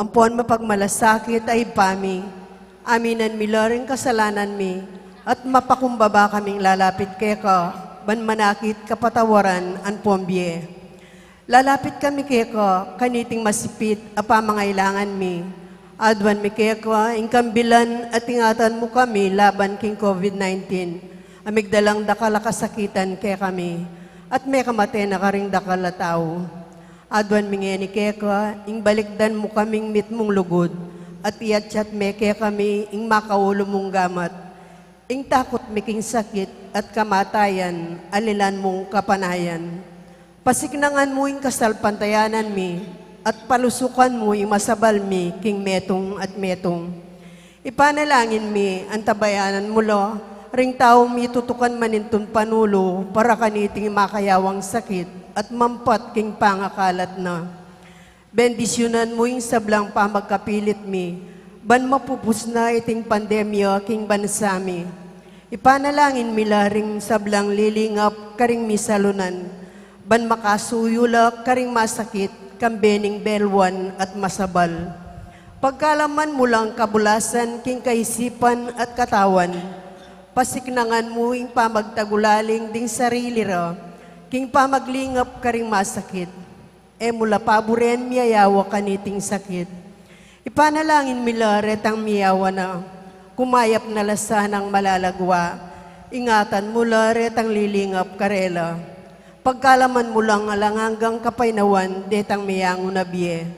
ampon mapagmalasakit ay pami, aminan mi laring kasalanan mi, at mapakumbaba kaming lalapit kay ka, ban manakit kapatawaran an pombye. Lalapit kami kay ka, kaniting masipit, apamangailangan mi, adwan mi kay ka, ingkambilan at ingatan mo kami laban king COVID-19, amigdalang dakala kasakitan kay kami, at may kamate na karing dakala tao. Adwan mingeni keka, ing balikdan mo kaming mitmong lugod, at iatsyat meke kami, ing makaulo mong gamat. Ing takot miking sakit at kamatayan, alilan mong kapanayan. Pasignangan mo ing kasalpantayanan mi, at palusukan mo ing masabal mi, king metong at metong. Ipanalangin mi, ang tabayanan mo lo, ring tao mi tutukan manintun panulo, para kaniting makayawang sakit, at mampat king pangakalat na. Bendisyonan mo yung sablang pamagkapilit mi, ban mapupus na iting pandemya king bansami. Ipanalangin mi laring sablang lilingap karing misalunan, ban makasuyulak karing masakit, kambening belwan at masabal. Pagkalaman mo lang kabulasan king kaisipan at katawan, pasiknangan mo yung pamagtagulaling ding sarili ra, king pamaglingap karing masakit, mula paboren miyayawa kaniting sakit. Ipanalangin mila retang miyawa na, kumayap na lasanang malalagwa, ingatan mula retang lilingap karela. Pagkalaman mo lang alangang kapainawan, detang miyango na biye.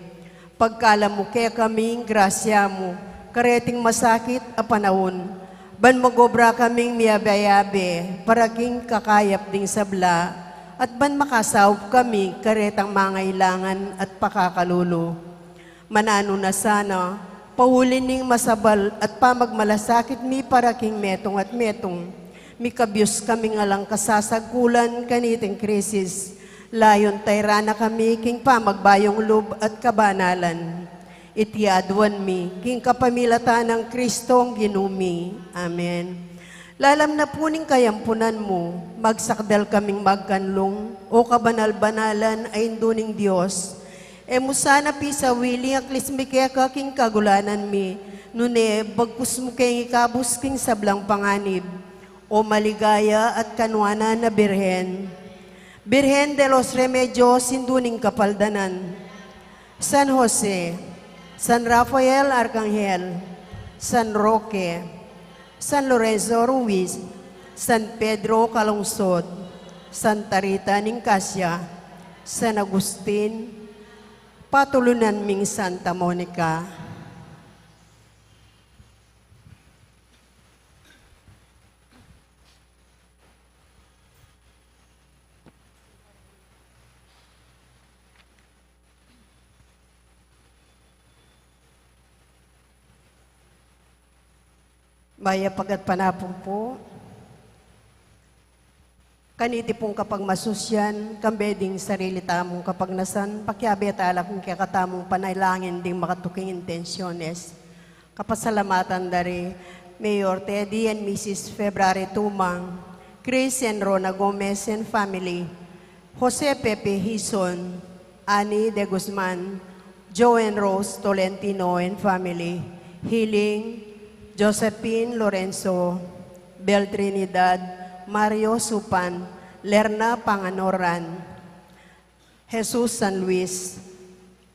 Pagkalam mo kaya kaming grasya mo, kareting masakit a panahon, ban magobra kaming miyabayabe, para king kakayap ding sabla, at ban makasawp kami karetang mangailangan at pakakalulo. Manano na sana, pahulin ning masabal at pamagmalasakit mi para king metong at metong. Mikabyos kami nga lang kasasagkulan kaniting krisis. Layon tayrana kami king pamagbayong loob at kabanalan. Itiadwan mi king kapamilatan ng Kristong ginumi. Amen. Lalam na puning kayampunan mo, magsakdal kaming magkanlong, o kabanal-banalan ay induning Diyos. Musana pisa willing aklismike king kagulanan mi, nune bagkus mo kayong ikabus king sablang panganib, o maligaya at kanwana na Birhen. Birhen de los Remedios, induning kapaldanan. San Jose, San Rafael Arcangel, San Roque, San Lorenzo Ruiz, San Pedro Calungsod, Santa Rita Nicasio, San Agustin, patulunan ming Santa Monica. Maya pagat panapong po, kaniti pong kapag masusyan, kambeding sarili tamong kapag nasan, pakiabet ala kung kaya katamong panailangin ding makatuking intensyones. Kapasalamatan dari Mayor Teddy and Mrs. February Tumang, Chris and Rona Gomez and family, Jose Pepe Hison, Annie De Guzman, Joe and Rose Tolentino and family, Healing, Josephine Lorenzo, Bel Trinidad, Mario Supan, Lerna Panganoran, Jesus San Luis.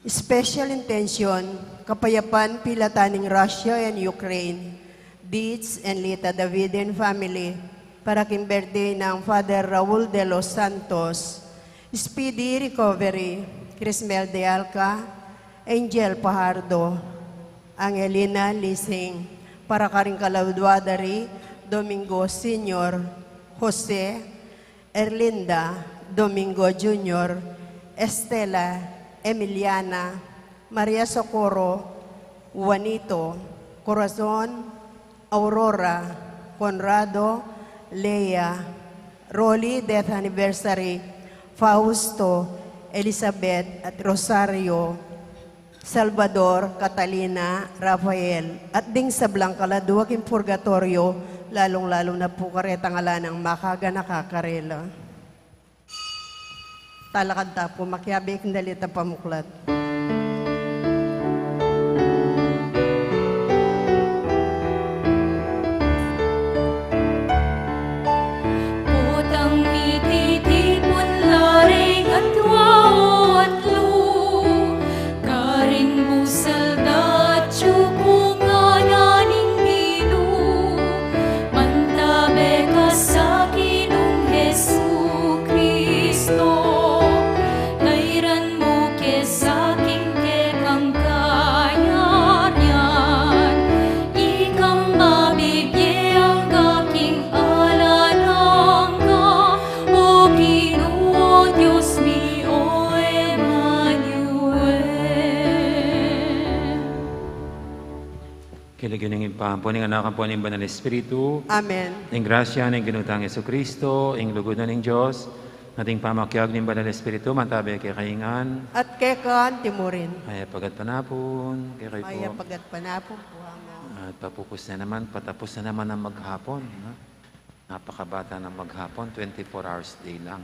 Special intention, kapayapan pilataning Russia and Ukraine, Beats and Lita David and family, para king birthday ng Father Raul de los Santos, speedy recovery, Crismel de Alca, Angel Pajardo, Angelina Lising, para karing kalawdwadari, Domingo Senior, Jose, Erlinda, Domingo Jr., Estela, Emiliana, Maria Socorro, Juanito, Corazon, Aurora, Conrado, Lea, Rolly Death Anniversary, Fausto, Elizabeth at Rosario, Salvador, Catalina, Rafael, at ding sa Blancaladuag in Purgatorio, lalong-lalo na po karetang ala ng makaga nakakarela. Talakad ta po, makiabik dalita pamuklat. Kiligyan ng impampo ng anak po ng Banal Espiritu, Amen. ng grasya ng ginutang Yesu Kristo, ng lugod na ng Diyos, nating pamakyag ng Banal Espiritu, mantabi kay kaingan, At kekan timurin. ay pagat panapon, kay kayo Maya po. pagat panapong buhanga. At papupus na naman, patapos na naman ang maghapon. No? Napakabata ng maghapon, 24 hours day lang.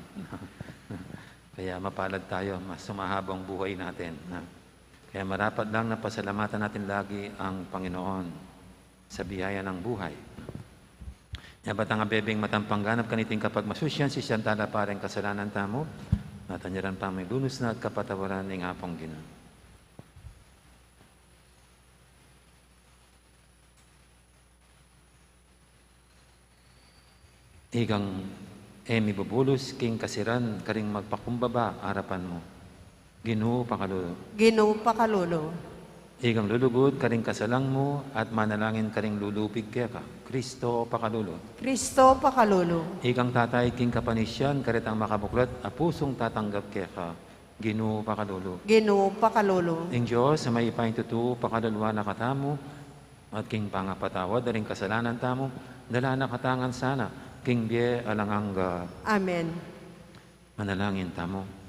Kaya mapalad tayo, mas sumahabang buhay natin. No? Kaya marapat lang na pasalamatan natin lagi ang Panginoon sa biyaya ng buhay. Yabat ang abebeng matampangganap kaniting kapag masusyan si Siyantala pareng kasalanan tamo, natanyaran pa may lunos na at kapatawaran ng apong Ginoo. Igang Emi Bubulos, king kasiran, karing magpakumbaba, harapan mo. Ginoo pakalulo. Ginoo pakalolo. Igang lulugod, karing kasalang mo, at manalangin karing lulupig kaya ka. Kristo pakalulo. Kristo pakalolo. Igang tatay, king kapanisyan, karitang makabuklat, a pusong tatanggap kaya ka. Ginoo pakalulo. Ginoo pakalolo. Ing Diyos, sa may ipain tutu, pakalulwa na katamo, at king pangapatawad, daring kasalanan tamo, dala na katangan sana, king biye alangangga. Amen. Manalangin tamo.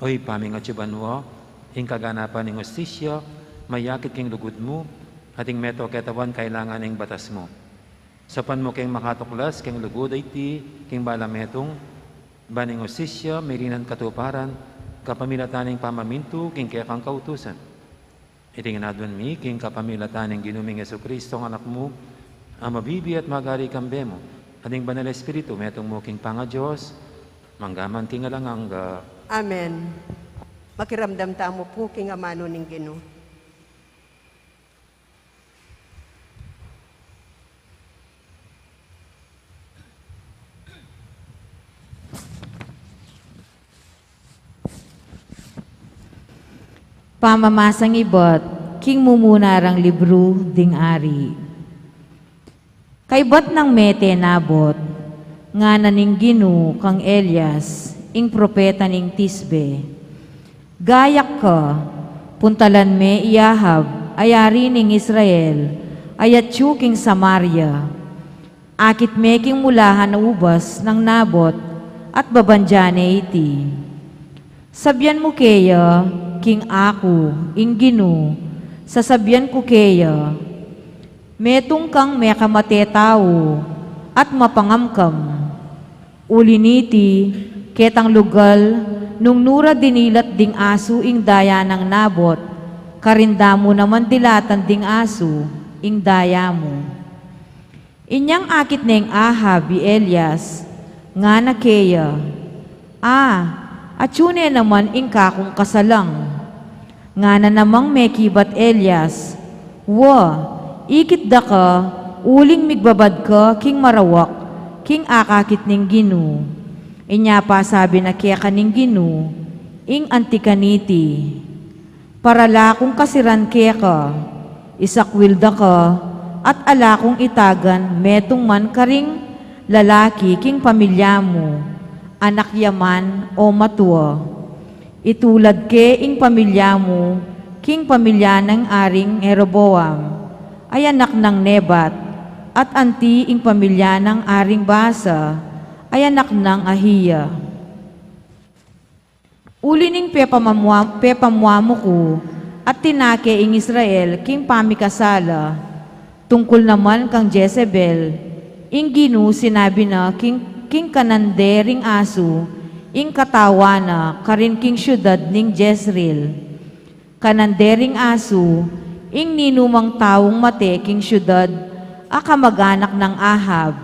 Oy, paming at sibanwa, ing kaganapan ng hostisya, mayakit king lugod mo, ating meto ketawan kailangan ng batas mo. Sapan mo king makatuklas, king lugod ay ti, king balametong, baning hostisya, may rinan katuparan, kapamilataning pamaminto, king kaya kang kautusan. Iting nadun mi, king kapamilataning ginuming Yesu Kristo ang anak mo, ang mabibi at magari kambe mo, ating banal espiritu, metong mo king panga Diyos, manggaman king alangangga. Amen. Makiramdam tamo po king amano ning Ginoo. Pamamasang ibot, king mumunarang libro ding ari. Kaibot ng mete nabot, nga naning Ginoo kang Elias, ing propeta ning Tisbe. Gayak ka, puntalan me iyahab, ayari ning Israel, ayat king Samaria. Akit me king mulahan na ubas ng nabot, at babanjane iti. Sabyan mo kaya, king ako, ing Ginoo, sasabyan ko kaya, metong kang mekamate tao, at mapangamkam. Uliniti, ketang lugal, nung nura dinilat ding aso ing daya ng nabot, karinda mo naman dilatan ding aso, ing daya mo. Inyang akit na ing Ahab, Elias, nga na kaya, atsune naman ing kakong kasalang, nga na namang mekibat Elias, ikit da ka, uling migbabad ka, king marawak, king akakit ning Ginoo. Inya pa sabi na kaya kaning Ginoo, ing antikaniti. Parala kong kasiran kaya ka, isakwilda ka, at ala kong itagan, metong man karing lalaki king pamilya mo, anak yaman o matua. Itulad ke ing pamilya mo, king pamilya ng aring Jeroboam, ay anak ng Nebat, at anti ing pamilya ng aring Basa, ay anak ng Ahiya. Ulining pepamuamo ko, at tinake ing Israel, king pamikasala, tungkol naman kang Jezebel, ing Ginoo sinabi na king kanandering aso, ing katawana, karin king syudad ning Jezreel. Kanandering aso, ing ninumang taong mate king syudad, akamag-anak ng Ahab,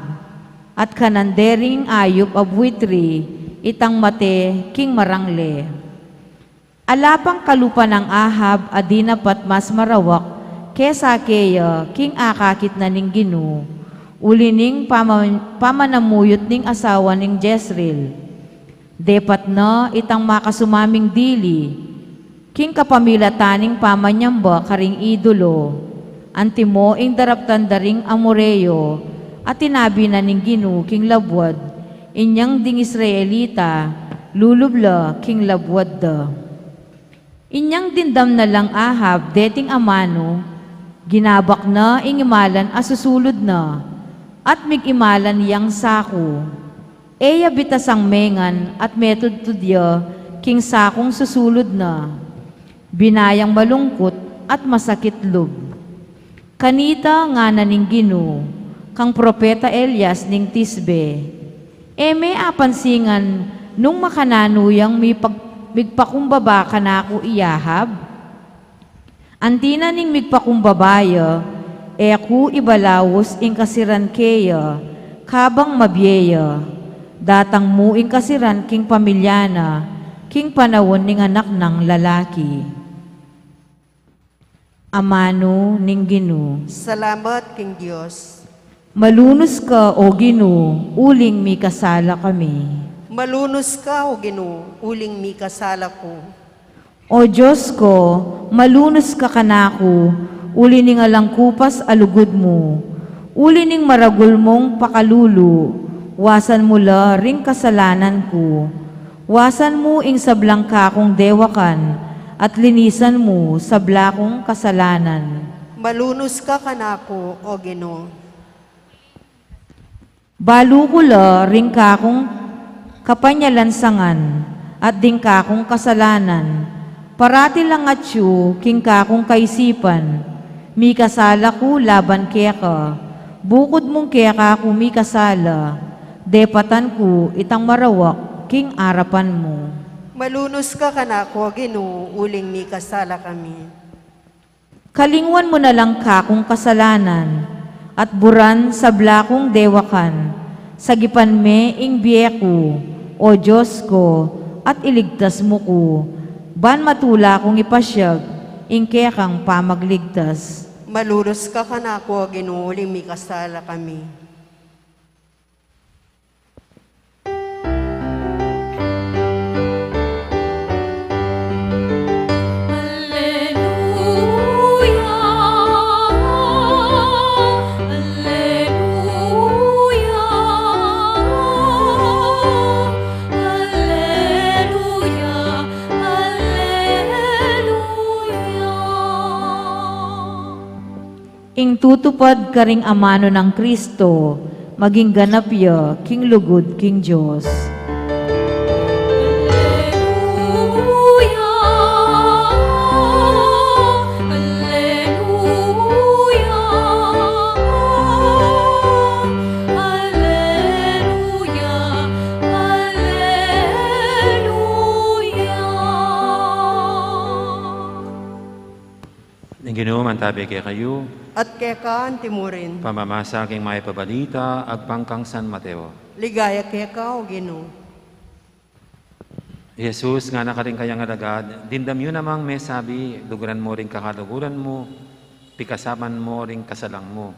at kanandering ayop abwitri, itang mate king marangle. Alapang kalupa ng Ahab, adinapat mas marawak, kesa keya, king akakit na ning Ginoo, ulining pamanamuyot ning asawa ning Jezreel. Depat na itang makasumaming dili, king kapamilataning pamanyamba karing idolo, antimo ing daraptan daring Amoreyo, at tinabi na ning Ginoo king labwad, inyang ding Israelita, lulubla king labwad da. Inyang dindam na lang Ahab, deting amano, ginabak na ingimalan asusulod na, at mig-imalan yang sako. Eya bitasang mengan at metod tudya, king sakong susulod na. Binayang malungkot at masakit lub. Kanita nga naning Gino, kang propeta Elias ning Tisbe. May apansingan nung makananuyang migpakumbaba ka na ako iyahab. Antina ning migpakumbabaya, ku ibalawos ing kasiran keya, kabang mabyeya. Datang mo ing kasiran king pamilyana, king panawon ning anak ng lalaki. Amano ning Gino. Salamat, King Diyos. Malunos ka, O Gino, uling mi kasala kami. Malunos ka, O Ginoo, uling mi kasala ko. O Diyos ko, malunos ka kanako, uli ning alang kupas alugod mo. Uli ning maragul mong pakalulu, wasan mo la ring kasalanan ko. Wasan mo ing sablang kakong dewakan, at linisan mo sa blakong kasalanan. Malunos ka kanako, O Ginoo. Balu ko la ring kakong kapanyalansangan at ding kakong kasalanan. Parati lang at yu, king kakong kaisipan. Mi kasala ko laban kaya ka. Bukod mong kaya ka ko mi kasala. Depatan ko itang marawak, king arapan mo. Malunos ka kanako, O Ginoo, uling mi kasala kami. Kalingwan mo na lang kakong kasalanan, at buran sa blakong dewakan, sagipan me ing biyeko, O Diyos ko, at iligtas mo ko, ban matula kong ipasyag, ing kaya kang pamagligtas. Malunos ka kanako, O Ginoo, uling mi kasala kami. Ing tutupad ka ring amano ng Kristo, maging ganap ya, king lugod, king Diyos. Ginoo mantabi kay kayo, At kaya ka timurin. pamamasa king may pabalita, agpangkang San Mateo. Ligaya kaya ka, O Ginoo. Jesus nga nakaring kayang alagad, dindam yun namang may sabi, luguran mo rin kakaluguran mo, pikasaman mo rin kasalang mo.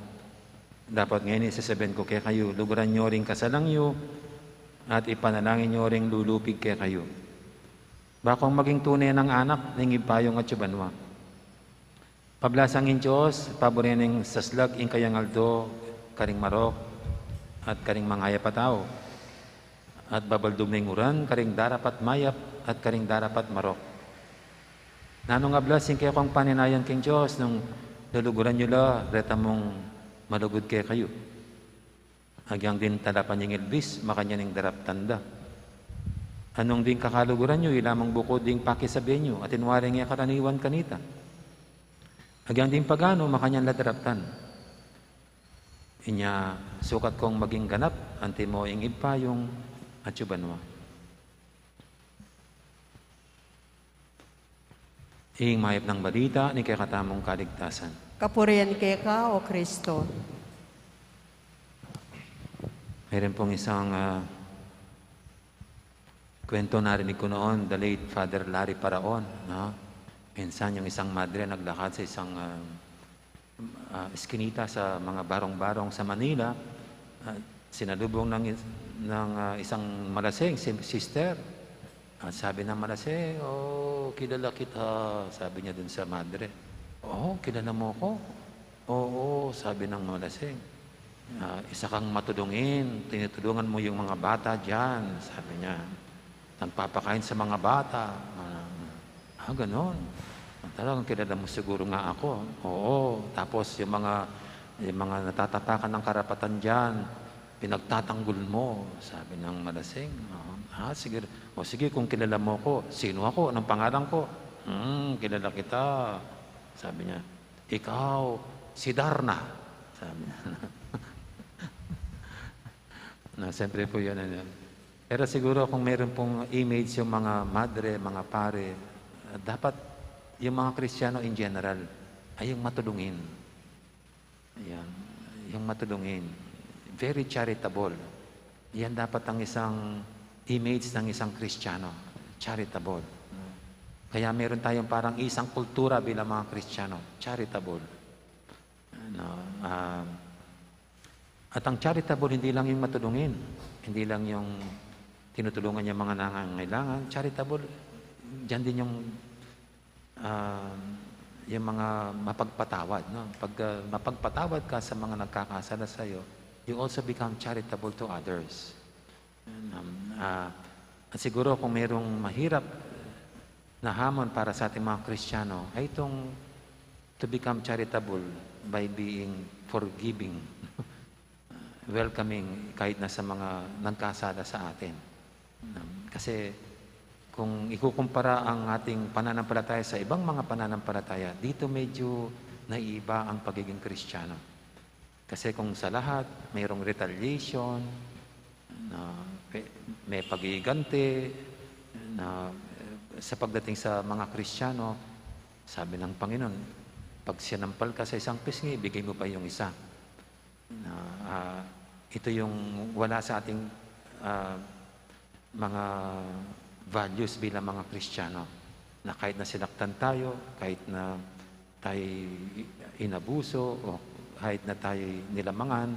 Dapat ngayon isasabihin ko kay kayo, luguran nyo rin kasalang nyo, at ipanalangin nyo rin lulupig kay kayo. Bakong maging tunay ng anak, ningib payong at yubanwa. Pablasangin Diyos, paborening saslag, ing kayang aldo, karing marok, at karing mangaya patao. At babaldog na uran, karing darapat mayap, at karing darapat marok. Nanong ablasing kayo kong paninayan king Diyos, nung luluguran nyo la, reta mong malugod kay kayo. Agyang din talapan yung ilbis, makanya ning darap tanda. Anong din kakaluguran nyo, ilamang bukod ding pakisabihin nyo, at inwaring iya karaniwan kanita. Agyang din pagano, makanyang ladaraptan. Inya, sukat kong maging ganap, anti mo ing ipayong at yubanwa. Ing mayap ng balita, ni kaya katamong kaligtasan. Kapurian kaya ka, O Kristo. Mayroon pong isang kwento narinig ko noon, the late Father Larry Paraon. No? Minsan yung isang madre naglakad sa isang eskinita sa mga barong-barong sa Manila. Sinalubong ng isang malaseng, sister. At sabi ng malaseng, "Oh, kilala kita," sabi niya dun sa madre. "Oh, kilala mo ko?" "Oo," sabi ng malaseng. "Isa kang matulungin, tinutulungan mo yung mga bata dyan," sabi niya. "Nagpapakain sa mga bata." Ganon. Talagang kilala mo siguro nga ako. Oo. Tapos yung mga natatatakan ng karapatan dyan, pinagtatanggol mo, sabi ng malasing. Sige. O sige, kung kilala mo ko, sino ako? Anong pangalan ko? Kilala kita. Sabi niya, ikaw, si Darna. Sabi niya. Siyempre po yun. Pero siguro kung meron pong image yung mga madre, mga pare, dapat yung mga Kristiyano in general ay yung matulungin. Ayan, yung matulungin. Very charitable. Yan dapat ang isang image ng isang Kristiyano. Charitable. Kaya meron tayong parang isang kultura bilang mga Kristiyano. Charitable. At ang charitable, hindi lang yung matulungin. Hindi lang yung tinutulungan yung mga nangangailangan. Charitable, dyan din yung mga mapagpatawad. No? Pag mapagpatawad ka sa mga nagkakasala sa iyo, you also become charitable to others. At siguro kung mayroong mahirap na hamon para sa ating mga Kristiyano, ay itong to become charitable by being forgiving, welcoming kahit na sa mga nagkasala sa atin. Kasi kung ikukumpara ang ating pananampalataya sa ibang mga pananampalataya, dito medyo naiiba ang pagiging Kristiyano. Kasi kung sa lahat, mayroong retaliation, may pag-iigante, sa pagdating sa mga Kristiyano, sabi ng Panginoon, pag sinampal ka sa isang pisngi, ibigay mo pa yung isa. Ito yung wala sa ating mga values bilang mga Kristiyano, na kahit na sinaktan tayo, kahit na tayo inabuso, o kahit na tayo nilamangan,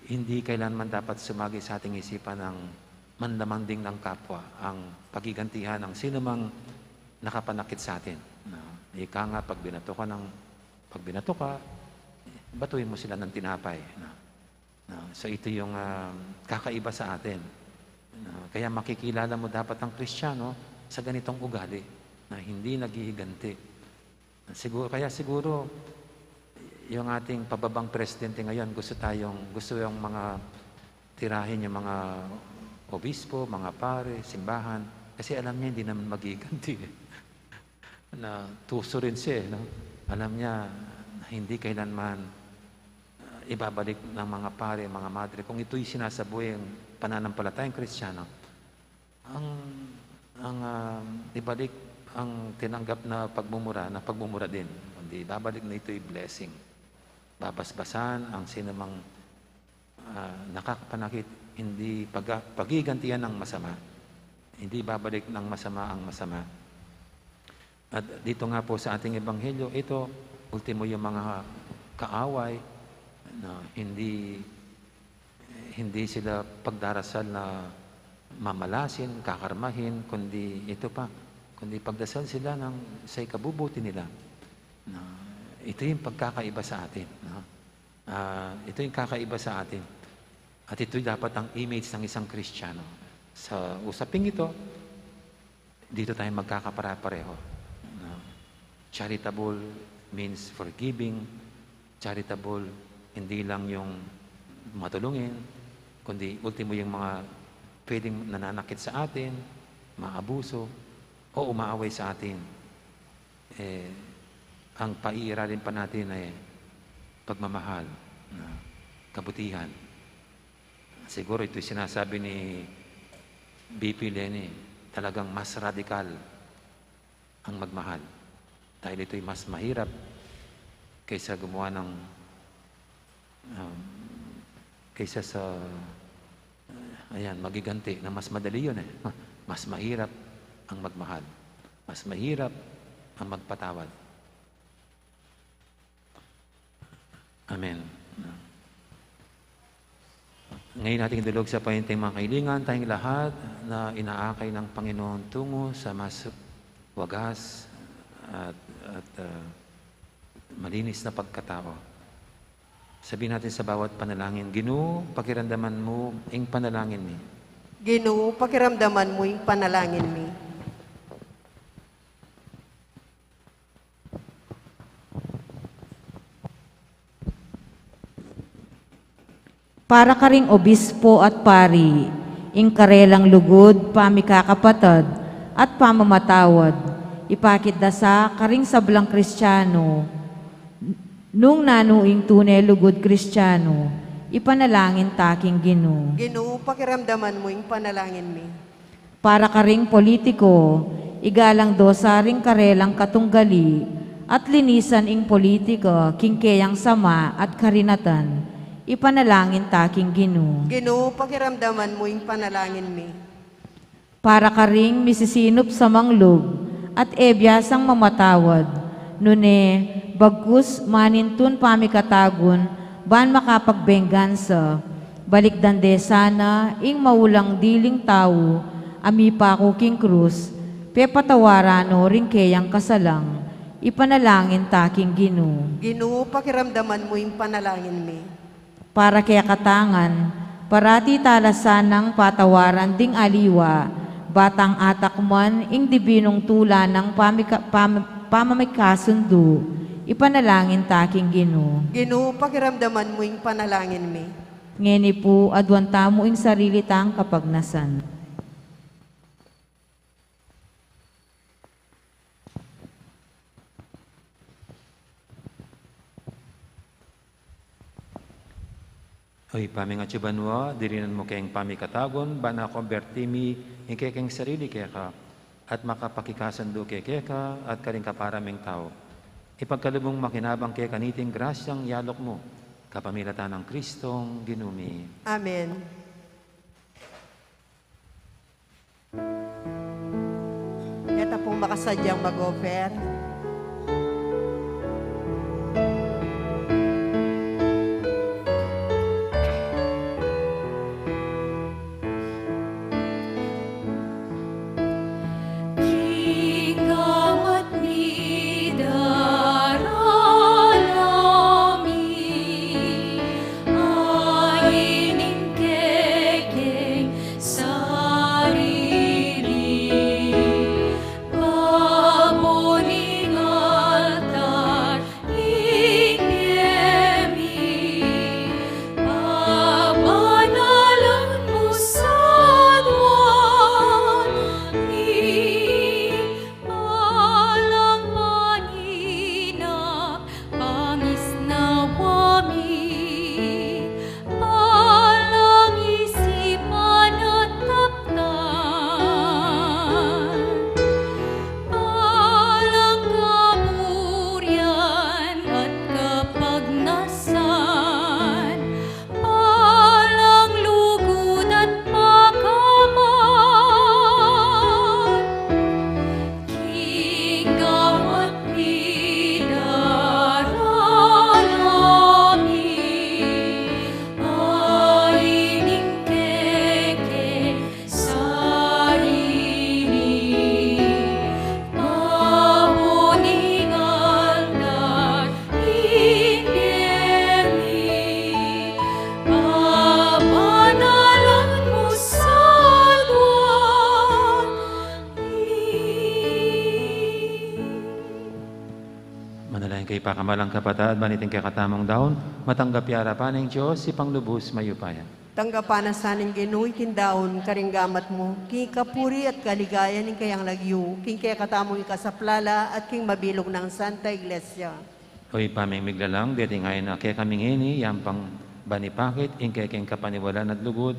hindi kailanman dapat sumagi sa ating isipan ng manlamang ding ng kapwa, ang pagigantihan ng sino mang nakapanakit sa atin. Ika nga, pag binato ka, batuin mo sila ng tinapay. So ito yung kakaiba sa atin. Kaya makikilala mo dapat ang Kristiyano sa ganitong ugali na hindi naghihiganti. Kaya siguro yung ating pababang presidente ngayon, gusto yung mga tirahin yung mga obispo, mga pare, simbahan, kasi alam niya hindi naman maghihiganti. Na tuso rin siya, no? Alam niya na hindi kailanman ibabalik ng mga pare, mga madre. Kung ito'y sinasabuhay ang pananampalatayang Kristiyano, ibalik ang tinanggap na pagmumura din. Hindi, babalik na ito'y blessing. Babasbasan ang sinumang nakakapanakit, hindi pagigantihan ng masama. Hindi babalik ng masama ang masama. At dito nga po sa ating ebanghelyo, ito, ultimo yung mga kaaway, na hindi sila pagdarasal na mamalasin, kakarmahin, kundi pagdasal sila sa ikabubuti nila. Ito yung pagkakaiba sa atin. Ito yung kakaiba sa atin. At ito dapat ang image ng isang Kristiyano. Sa usaping ito, dito tayo magkakapara-pareho. Charitable means forgiving. Charitable, hindi lang yung matulungin, kundi ultimo yung mga pwedeng nananakit sa atin, maabuso, o umaaway sa atin. Ang paiiralin pa natin ay pagmamahal, kabutihan. Siguro ito'y sinasabi ni BP Leni, talagang mas radikal ang magmahal. Dahil ito'y mas mahirap kaysa gumawa ng kaysa sa magiganti na mas madali yun . Mas mahirap ang magmahal. Mas mahirap ang magpatawad. Amen. Ngayon nating dulog sa pahinting mga kailingan, tayong lahat na inaakay ng Panginoon tungo sa mas wagas at malinis na pagkatao. Sabihin natin sa bawat panalangin, Ginoo, pakiramdaman mo ang panalangin mi. Ginoo, pakiramdaman mo yung panalangin mi. Para ka ring obispo at pari, ing karelang lugod, pamikakapatad, at pamamatawad, ipakitdasa ka ring sablang Kristiyano, nung nanuing tunay lugod Kristiyano, ipanalangin taking Ginoo. Ginoo, pakiramdaman mo yung panalangin mi. Para ka ring politiko, igalang dosaring karelang katunggali, at linisan ing politika, kingkeyang sama at karinatan, ipanalangin taking Ginoo. Ginoo, pakiramdaman mo yung panalangin mi. Para ka ring misisinop sa manglog, at ebyasang mamatawad, nune, bagkus manintun pamikatagon, ban makapagbenggansa, balikdande sana, ing maulang diling tao, ami pa king krus, pepatawarano ring keyang kasalang, ipanalangin taking Ginoo. Ginoo, pakiramdaman mo yung panalangin mi. Para kaya katangan, parati talasan ng patawaran ding aliwa, batang atak man ing dibinong tula ng pamamikasundo, ipanalangin taking Ginoo. Ginoo, pakiramdaman mo yung panalangin mi. Ngeni po, adwanta mo ing sarili tang kapagnasan. Oy, pamingatsubanwa, dirinan mo kayong pamikatagon, bana konvertimi, keng sarili keka, at makapakikasando keka, at karing kaparaming tao. Ipagkalubong makinabang kaya kaniting grasyang yalok mo, kapamilatan ng Kristong ginumi. Amen. Ito pong makasadyang mag-offer. Kay pakamalang kapatad, maniting kay katamong daon, matanggap yara pa ng Diyos, si Panglubos mayupaya. Tanggapan na saning Ginoo ikindaon karinggamat mo, king kapuri at kaligayan ning kayang lagyo, king kaya katamong ikasaplala at king mabilog ng Santa Iglesia. Oy, paming miglalang, deti ngayon na kay kaming ini, yampang banipakit, ing kay king kapaniwalan at lugod,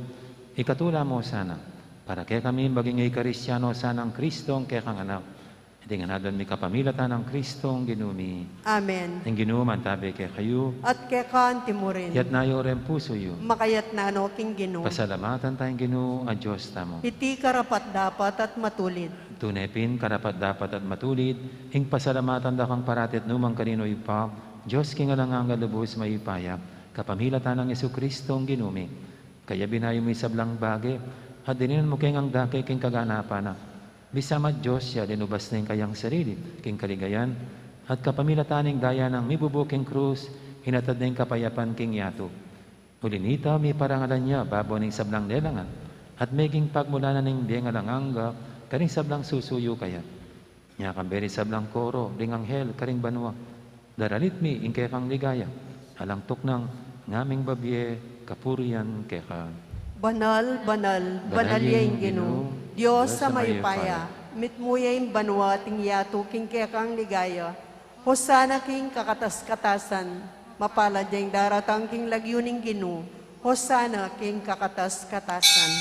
ikatula mo sana, para kay kami maging ikaristyano sanang Kristong kay kang anak. Hindi nga na doon may kapamilatan ng Kristong ginumi. Amen. Ang ginuman tabi kay kayo, At kay kanti mo rin, yat na rin puso yu. makayat na ano king Ginoo. Pasalamatan tayong ginu, a Diyos tamo. Iti karapat dapat at matulid. Tunepin, karapat dapat at matulid, ing pasalamatan da kang paratit numang kanino ipa, Diyos king alangang galubos mayipaya, kapamilatan ng Yesu Kristong ginumi. Kaya binayo mo isablang bagay, at dinin mo keng ang dake king kaganapan na, bisama Diyos siya, linubas na yung kayang sarili, king kaligayan, at kapamilataning daya ng mibubuking krus, hinatad na yung kapayapan king yato. Ulinita, may parangalan niya, babo ng sablang lelangan, at meging pagmulanan ng diengalanganga, karing sablang susuyo kaya. Nya kamberi sablang koro, ring anghel, karing banwa, daralit mi, ingkay kang ligaya, alang tuknang, ngaming babye, kapurian keka. Banal, banal, banal yaing Ginoo. Diyos sa mayupaya, mitmuyay banwa ting yato king kekang ligaya. Hosana king kakatas-katasan, mapalad yung daratang king lagyuning Ginoo. Hosana king kakatas-katasan.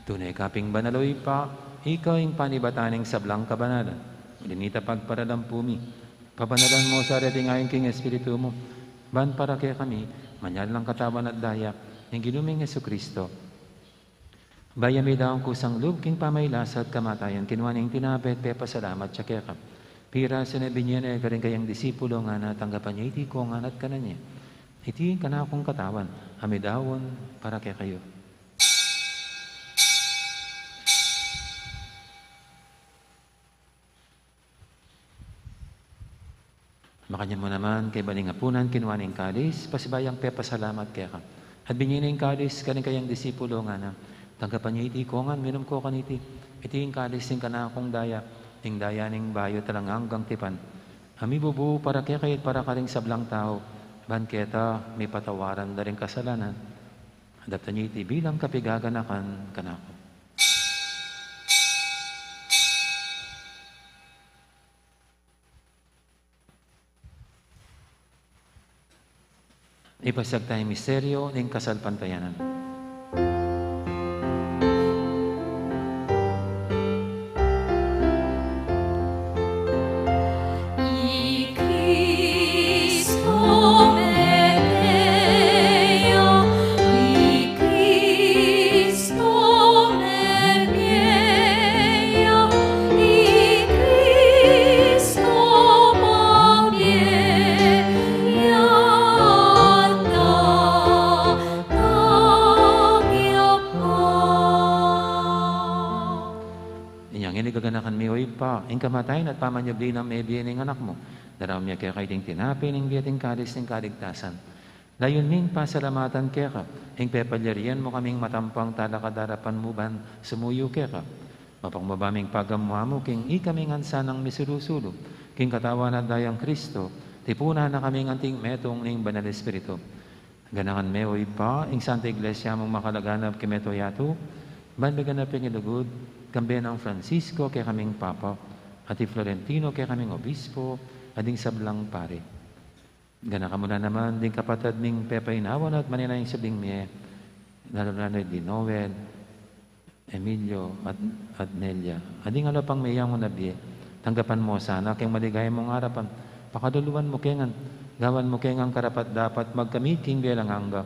Tunay kaping banaloy pa, ikaw yung panibataning sablang kabanalan. Ulinita pagparadampumi. Pabanalan mo sa reting ayon king Espiritu mo. Ban para kaya kami, manyal ng katawan at daya, ng ginuming Jesucristo. Bayami daw ang kusang loob king pamaylas at kamatayan, kinuwaning tinapit, pepa salamat siya kaya ka. Pira sinabi niya na karing kayang disipulo nga natanggapan niya, iti ko nga nat ka na niya. Iti ka na akong katawan, amidawon para kaya kayo. Makanya mo naman kay balingapunan kinuwaning kalis, pasibayang pepa salamat kaya ka. At binyaning kalis kaning kayang disipulo nga na tanggapan niya iti ko nga, minum ko kaniti. Iti yung kalis yung kana akong daya, yung daya ning bayo talang hanggang tipan. Ami bubu para kaya kayo para karing sablang tao, banketa may patawaran na rin kasalanan. Adaptan niya iti bilang kapigaganakan kanako. Ipasag tayong misteryo ng kasalpantayanan. Ing kamatayin at pamanyabli ng may biyen ng anak mo. Daram niya kaya kaiting tinapin, ing biyating kalis ng kaligtasan. Layon ming pasalamatan kaya ka, ing pepalyarian mo kaming matampang talakadarapan mo ban, sumuyo kaya ka. Mapangmabaming pagamuha mo, king ikaming ansa ng misurusulo, king katawan at dayang Kristo, tipuna na kaming anting metong ning banal Espiritu. Ganahan meoy pa, ing Santa Iglesia mong makalaganap kimeto yato, ban beganap yung ilugod, kambe ng Francisco kaya kaming Papa, at Florentino kaya kaming Obispo, ading sablang pare. Gana ka muna naman, ding kapatid ning Pepa Inawan at manina yung sabing miye, lalo di Noel, Emilio at Nelia. Ading ano pang mayang mo na biye, tanggapan mo sana, kayong maligaya mong harapan, pakaduluan mo kengan, gawan mo kengang karapat dapat magkamiting bilang hangga.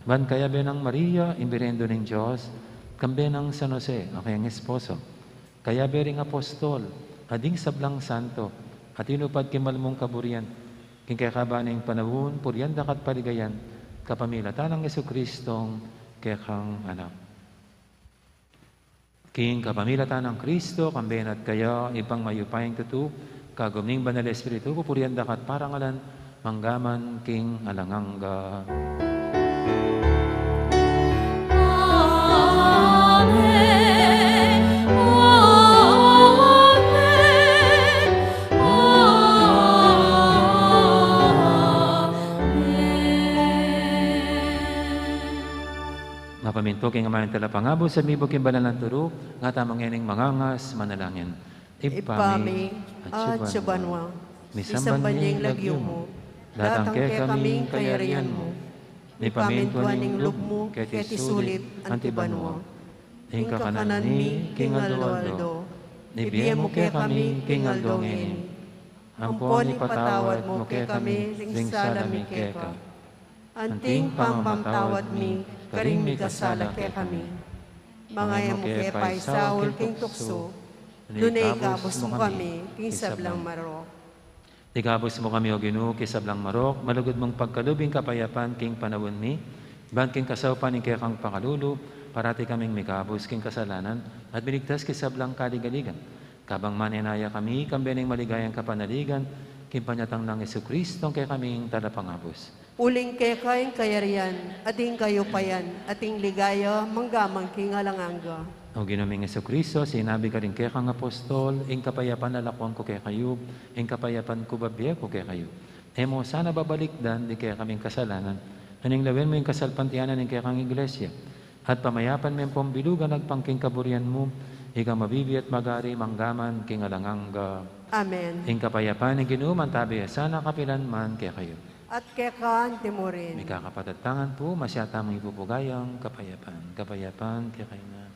Ban kaya benang Maria, imbirendo ng Diyos, kambe ng San Jose, akayang esposo, kaya bering apostol, ading sablang santo, at inupad kimalmong kaburian, king kakabaning panawun, puryan dakat paligayan, kapamilatan ng Jesukristong kekang anak. King kapamilatan ng Kristo, kambenat kaya, ibang mayupayang tutu, kagumning banal Espiritu, pupuryan dakat parangalan, manggaman king alangangga. Mapaminto king amayan talapangabo sa mibo king banal ng turo, nga tamang yaning mangangas, manalangin. Ipami at Sibanwa, misamban niyang lagyo mo, datang kaya kaming kayarian mo, ni pamintuan ning loob mo, keti sulit antibanwa. Ing kakanan mi, king aldo-aldo, ni biya mo kaya kami, king aldongin. Ampon ni patawad mo kaya kami, ring salami kaya ka. Anting pangpamtawad mi, karing mi kasala kaya kami. Mangaya mo kaya paisaul king tukso, dunay gabos mo kami, king sablang marok. Digabos mo kami o Ginoo, kisablang marok, malugod mong pagkalubing kapayapan, king panawon mi, ban king kasawpan, king kang pakalulu, parati kaming mikabos, king kasalanan, at binigtas kisablang kaligaligan. Kabang maninaya kami, kambening maligayang kapanaligan, king panyatang ng Jesucristo, kaya kaming talapangabos. Uling kay kayong kayarian, ating kayo payan, ating ligaya, manggamang king alanganga. O ginuming Jesucristo, sinabi ka rin kaya kang apostol, ing kapayapan nalakon ko kaya kayo, ing kapayapan ko babiya ko kaya kayo. Emo sana babalikdan, di kaya kaming kasalanan, Aning lawin mo yung kasalpantianan ng kaya kang iglesia. At pamayapan mo yung pambilugan nagpangking kaburian mo, ikaw mabibi at magari manggaman king alangangga. Amen. Ing kapayapaan ng ginuman tabi sana kapilan man kaya kayo. At kekan timurin. May kakapatatangan po, masyata mong ipupugayang kapayapaan. Kapayapaan kaya kayo na.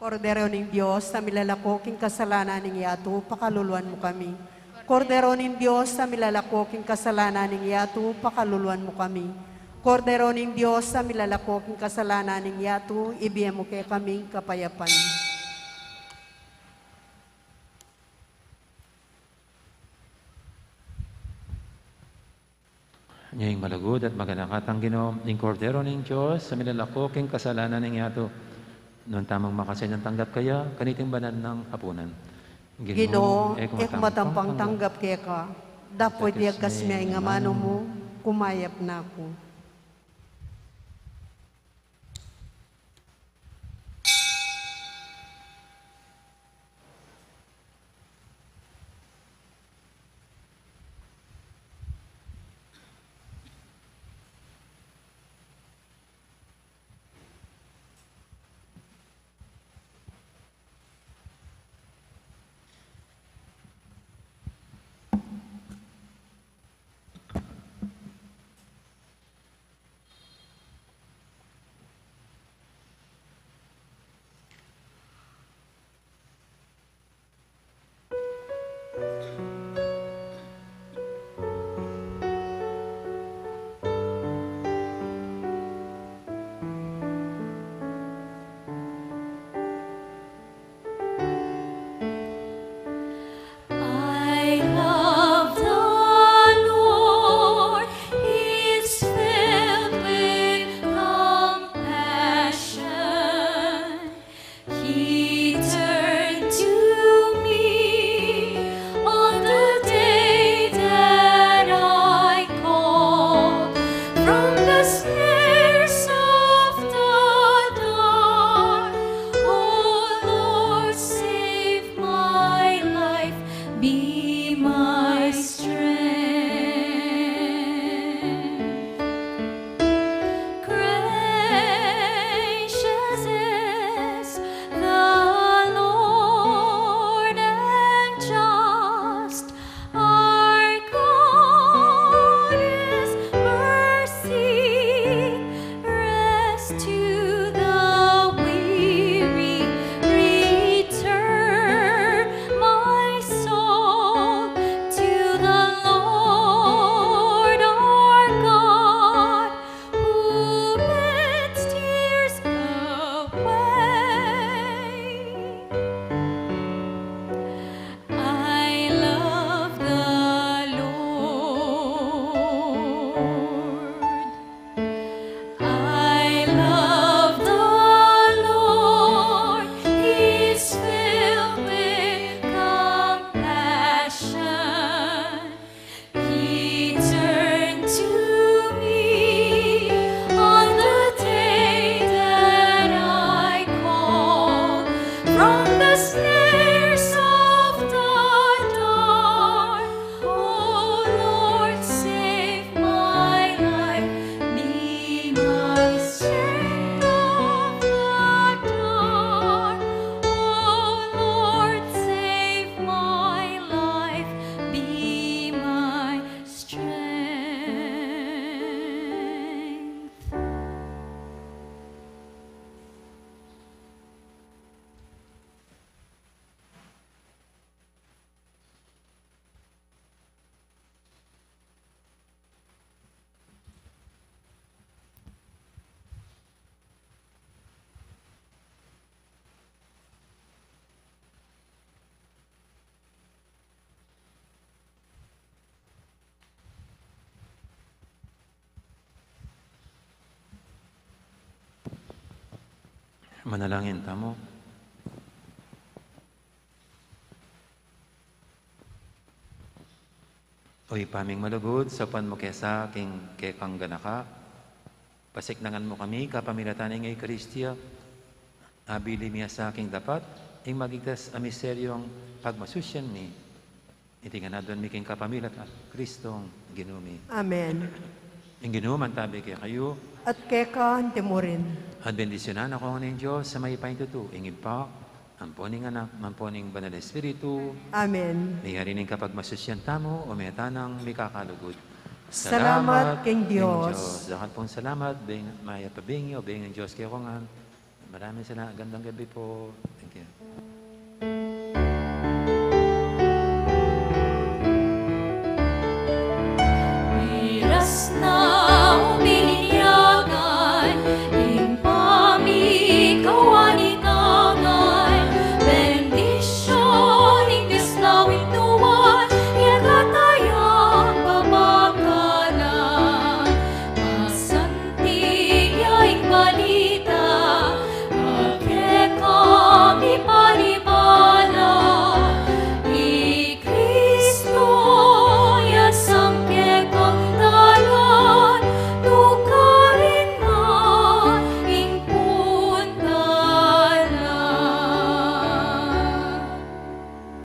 Kordero ng Diyos, sa milalakoking kasalanan ng yato, pakaluluan mo kami. Kordero ng Diyos, sa milalakoking kasalanan ng yato, pakaluluan mo kami. Kordero ng Diyos, sa milalakoking kasalanan ng yato, ibigay mo kay kaming kapayapaan. Ngayong malagod at maganakatang Ginoo, ning kordero ng Diyos, sa milalakoking kasalanan ng yato, noon tamang makasayang tanggap kaya, kaniting banan ng hapunan. Ginoo, matampang tanggap kay ka. Dapat yagas miya nga mano mo, kumayap na ako. I love the Lord, He is filled with compassion. He turned to me on the day that I called from the snares of the dark. Oh Lord, save my life, be my strength. Gracious is the Lord and just. Our God is mercy. Rest to the weary. Return my soul to the Lord our God, who bids tears away. I love the Lord. I love the Lord. He is filled with compassion. He turned to me on the day that I called from the snares of the dark. Oh Lord, save my life, be my strength of the dark. Oh Lord, save my life, be my strength. Manalangin tamo. Oy paming malugod, sa pan mo kesa king kekang ganaka, pasiknangan mo kami, kapamilatan ng Eucharistia, abili miya sa aking dapat, ing magigtas a miseryong pagmasusyan mi, iti nga na doon mi king kapamilat at Kristong ginumi. Amen. Ang ginuman tabi kay kayo, at keka timurin. at bendisyonan ako ng Diyos sa may paintuto, ingin pa, amponing anak, mamponing banal na espiritu, Amen. may harining kapag masusyan tamo, o may tanang may kakalugod. Salamat king Diyos. Dakat pong salamat, maya pabingi, o bingin Diyos kayo ko nga. Maraming salamat, gandang gabi po. Thank you.